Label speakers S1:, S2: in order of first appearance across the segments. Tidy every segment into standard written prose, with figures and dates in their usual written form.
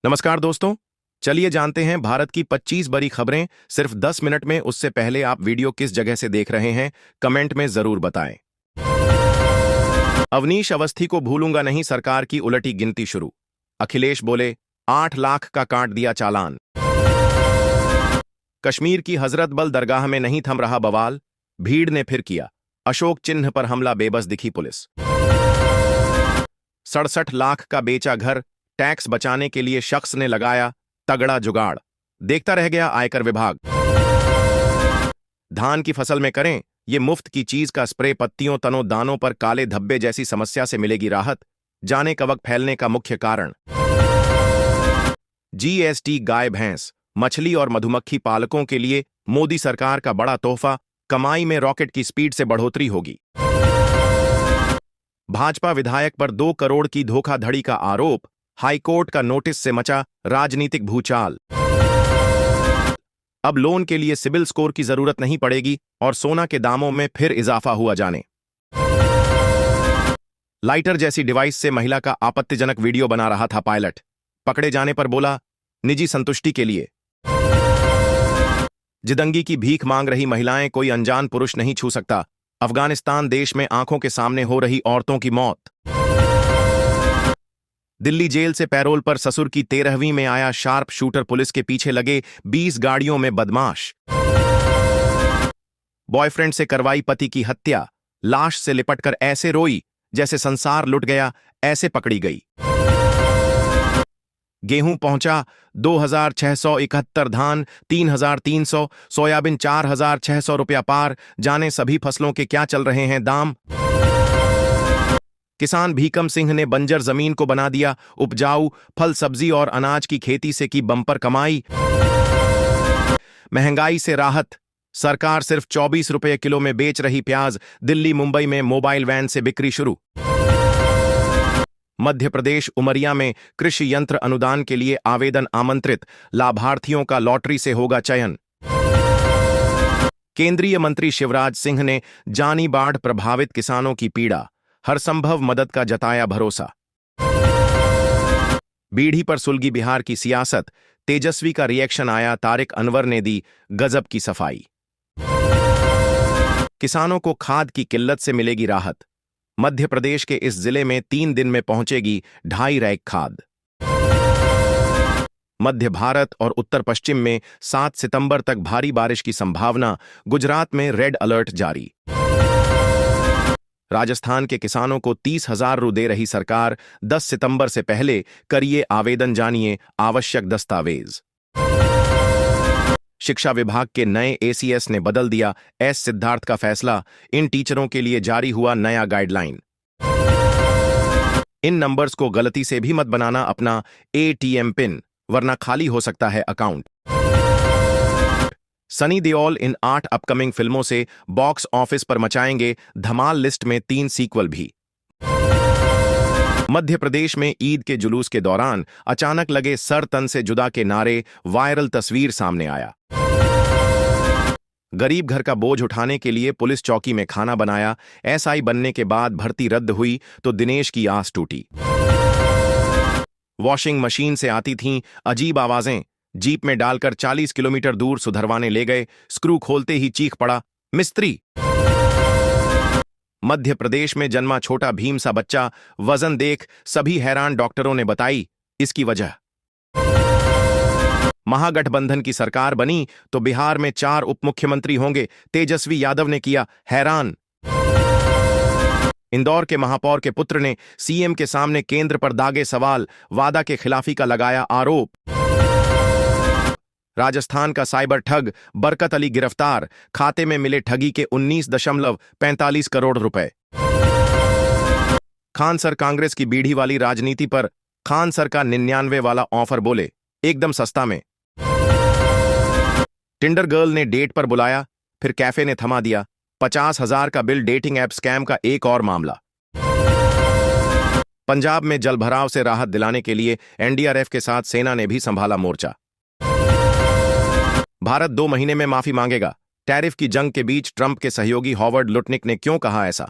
S1: नमस्कार दोस्तों। चलिए जानते हैं भारत की 25 बड़ी खबरें सिर्फ 10 मिनट में। उससे पहले आप वीडियो किस जगह से देख रहे हैं कमेंट में जरूर बताएं। अवनीश अवस्थी को भूलूंगा नहीं, सरकार की उलटी गिनती शुरू। अखिलेश बोले 8 लाख का काट दिया चालान। कश्मीर की हजरत बल दरगाह में नहीं थम रहा बवाल, भीड़ ने फिर किया अशोक चिन्ह पर हमला, बेबस दिखी पुलिस। 67 लाख का बेचा घर, टैक्स बचाने के लिए शख्स ने लगाया तगड़ा जुगाड़, देखता रह गया आयकर विभाग। धान की फसल में करें ये मुफ्त की चीज का स्प्रे, पत्तियों तनों दानों पर काले धब्बे जैसी समस्या से मिलेगी राहत, जाने कवक फैलने का मुख्य कारण। जीएसटी गाय भैंस मछली और मधुमक्खी पालकों के लिए मोदी सरकार का बड़ा तोहफा, कमाई में रॉकेट की स्पीड से बढ़ोतरी होगी। भाजपा विधायक पर 2 करोड़ की धोखाधड़ी का आरोप, हाईकोर्ट का नोटिस से मचा राजनीतिक भूचाल। अब लोन के लिए सिबिल स्कोर की जरूरत नहीं पड़ेगी और सोना के दामों में फिर इजाफा हुआ जाने। लाइटर जैसी डिवाइस से महिला का आपत्तिजनक वीडियो बना रहा था पायलट, पकड़े जाने पर बोला निजी संतुष्टि के लिए। जिदंगी की भीख मांग रही महिलाएं कोई अनजान पुरुष नहीं छू सकता। अफगानिस्तान देश में आंखों के सामने हो रही औरतों की मौत। दिल्ली जेल से पैरोल पर ससुर की 13वीं में आया शार्प शूटर, पुलिस के पीछे लगे 20 गाड़ियों में बदमाश। बॉयफ्रेंड से करवाई पति की हत्या, लाश से लिपटकर ऐसे रोई जैसे संसार लुट गया, ऐसे पकड़ी गई। गेहूं पहुंचा 2671, धान 3300, सोयाबीन 4600 रुपया पार, जाने सभी फसलों के क्या चल रहे हैं दाम। किसान भीकम सिंह ने बंजर जमीन को बना दिया उपजाऊ, फल सब्जी और अनाज की खेती से की बम्पर कमाई। महंगाई से राहत, सरकार सिर्फ 24 रुपये किलो में बेच रही प्याज, दिल्ली मुंबई में मोबाइल वैन से बिक्री शुरू। मध्य प्रदेश उमरिया में कृषि यंत्र अनुदान के लिए आवेदन आमंत्रित, लाभार्थियों का लॉटरी से होगा चयन। केंद्रीय मंत्री शिवराज सिंह ने जानी बाढ़ प्रभावित किसानों की पीड़ा, हर संभव मदद का जताया भरोसा। बीढ़ी पर सुलगी बिहार की सियासत, तेजस्वी का रिएक्शन आया, तारिक अनवर ने दी गजब की सफाई। किसानों को खाद की किल्लत से मिलेगी राहत, मध्य प्रदेश के इस जिले में 3 दिन में पहुंचेगी 2.5 रैक खाद। मध्य भारत और उत्तर पश्चिम में 7 सितंबर तक भारी बारिश की संभावना, गुजरात में रेड अलर्ट जारी। राजस्थान के किसानों को 30,000 रु दे रही सरकार, 10 सितंबर से पहले करिए आवेदन, जानिए आवश्यक दस्तावेज। शिक्षा विभाग के नए एसीएस ने बदल दिया एस सिद्धार्थ का फैसला, इन टीचरों के लिए जारी हुआ नया गाइडलाइन। इन नंबर्स को गलती से भी मत बनाना अपना एटीएम पिन, वरना खाली हो सकता है अकाउंट। सनी देओल इन 8 अपकमिंग फिल्मों से बॉक्स ऑफिस पर मचाएंगे धमाल, लिस्ट में 3 सीक्वल भी। मध्य प्रदेश में ईद के जुलूस के दौरान अचानक लगे सर तन से जुदा के नारे, वायरल तस्वीर सामने आया। गरीब घर का बोझ उठाने के लिए पुलिस चौकी में खाना बनाया, एसआई बनने के बाद भर्ती रद्द हुई तो दिनेश की आस टूटी। वॉशिंग मशीन से आती थीं अजीब आवाजें, जीप में डालकर 40 किलोमीटर दूर सुधरवाने ले गए, स्क्रू खोलते ही चीख पड़ा मिस्त्री। मध्य प्रदेश में जन्मा छोटा भीम सा बच्चा, वजन देख सभी हैरान, डॉक्टरों ने बताई इसकी वजह। महागठबंधन की सरकार बनी तो बिहार में 4 उप मुख्यमंत्री होंगे, तेजस्वी यादव ने किया हैरान। इंदौर के महापौर के पुत्र ने सीएम के सामने केंद्र पर दागे सवाल, वादा के खिलाफी का लगाया आरोप। राजस्थान का साइबर ठग बरकत अली गिरफ्तार, खाते में मिले ठगी के 19.45 करोड़ रुपए। खान सर कांग्रेस की बीढ़ी वाली राजनीति पर खान सर का 99 वाला ऑफर, बोले एकदम सस्ता में। टिंडर गर्ल ने डेट पर बुलाया, फिर कैफे ने थमा दिया, 50,000 का बिल, डेटिंग ऐप स्कैम का एक और मामला। पंजाब में जलभराव से राहत दिलाने के लिए एनडीआरएफ के साथ सेना ने भी संभाला मोर्चा। भारत 2 महीने में माफी मांगेगा, टैरिफ की जंग के बीच ट्रंप के सहयोगी हॉवर्ड लुटनिक ने क्यों कहा ऐसा।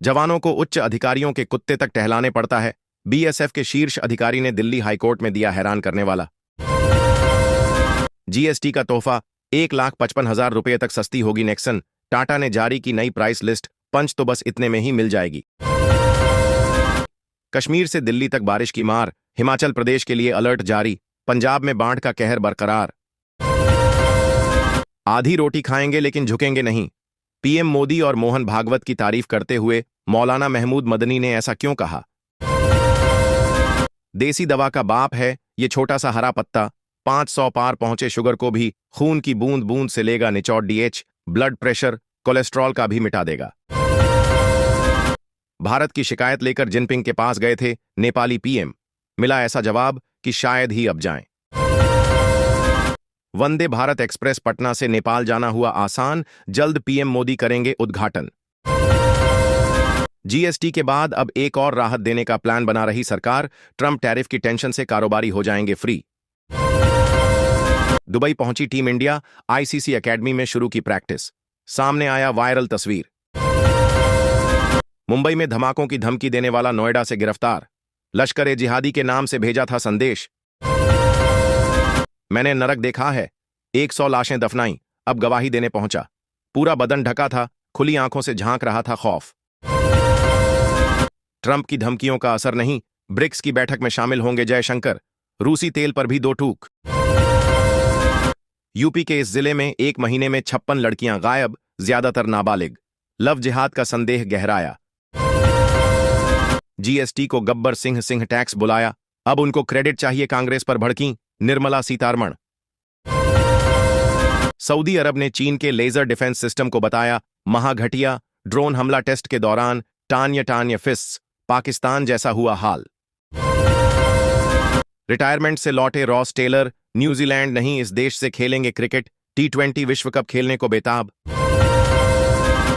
S1: जवानों को उच्च अधिकारियों के कुत्ते तक टहलाने पड़ता है, बीएसएफ के शीर्ष अधिकारी ने दिल्ली हाईकोर्ट में दिया हैरान करने वाला। जीएसटी का तोहफा, 1,55,000 रुपये तक सस्ती होगी नेक्सन। टाटा ने जारी की नई प्राइस लिस्ट, पंच तो बस इतने में ही मिल जाएगी। कश्मीर से दिल्ली तक बारिश की मार, हिमाचल प्रदेश के लिए अलर्ट जारी, पंजाब में बाढ़ का कहर बरकरार। आधी रोटी खाएंगे लेकिन झुकेंगे नहीं, पीएम मोदी और मोहन भागवत की तारीफ करते हुए मौलाना महमूद मदनी ने ऐसा क्यों कहा? देसी दवा का बाप है ये छोटा सा हरा पत्ता, 500 पार पहुंचे शुगर को भी खून की बूंद बूंद से लेगा निचोड़, डीएच, ब्लड प्रेशर, कोलेस्ट्रॉल का भी मिटा देगा। भारत की शिकायत लेकर जिनपिंग के पास गए थे नेपाली पीएम, मिला ऐसा जवाब कि शायद ही अब जाएं। वंदे भारत एक्सप्रेस पटना से नेपाल जाना हुआ आसान, जल्द पीएम मोदी करेंगे उद्घाटन। जीएसटी के बाद अब एक और राहत देने का प्लान बना रही सरकार, ट्रंप टैरिफ की टेंशन से कारोबारी हो जाएंगे फ्री। दुबई पहुंची टीम इंडिया, आईसीसी एकेडमी में शुरू की प्रैक्टिस, सामने आया वायरल तस्वीर। मुंबई में धमाकों की धमकी देने वाला नोएडा से गिरफ्तार, लश्कर ए जिहादी के नाम से भेजा था संदेश। मैंने नरक देखा है, 100 लाशें दफनाई, अब गवाही देने पहुंचा, पूरा बदन ढका था, खुली आंखों से झांक रहा था खौफ। ट्रंप की धमकियों का असर नहीं, ब्रिक्स की बैठक में शामिल होंगे जयशंकर, रूसी तेल पर भी 2 टूक। यूपी के इस जिले में 1 महीने में 56 लड़कियां गायब, ज्यादातर नाबालिग, लव जिहाद का संदेह गहराया। जीएसटी को गब्बर सिंह टैक्स बुलाया, अब उनको क्रेडिट चाहिए, कांग्रेस पर भड़कीं निर्मला सीतारमण। सऊदी अरब ने चीन के लेजर डिफेंस सिस्टम को बताया महाघटिया, ड्रोन हमला टेस्ट के दौरान टान्य फिस्स, पाकिस्तान जैसा हुआ हाल। रिटायरमेंट से लौटे रॉस टेलर, न्यूजीलैंड नहीं इस देश से खेलेंगे क्रिकेट, T20 विश्व कप खेलने को बेताब।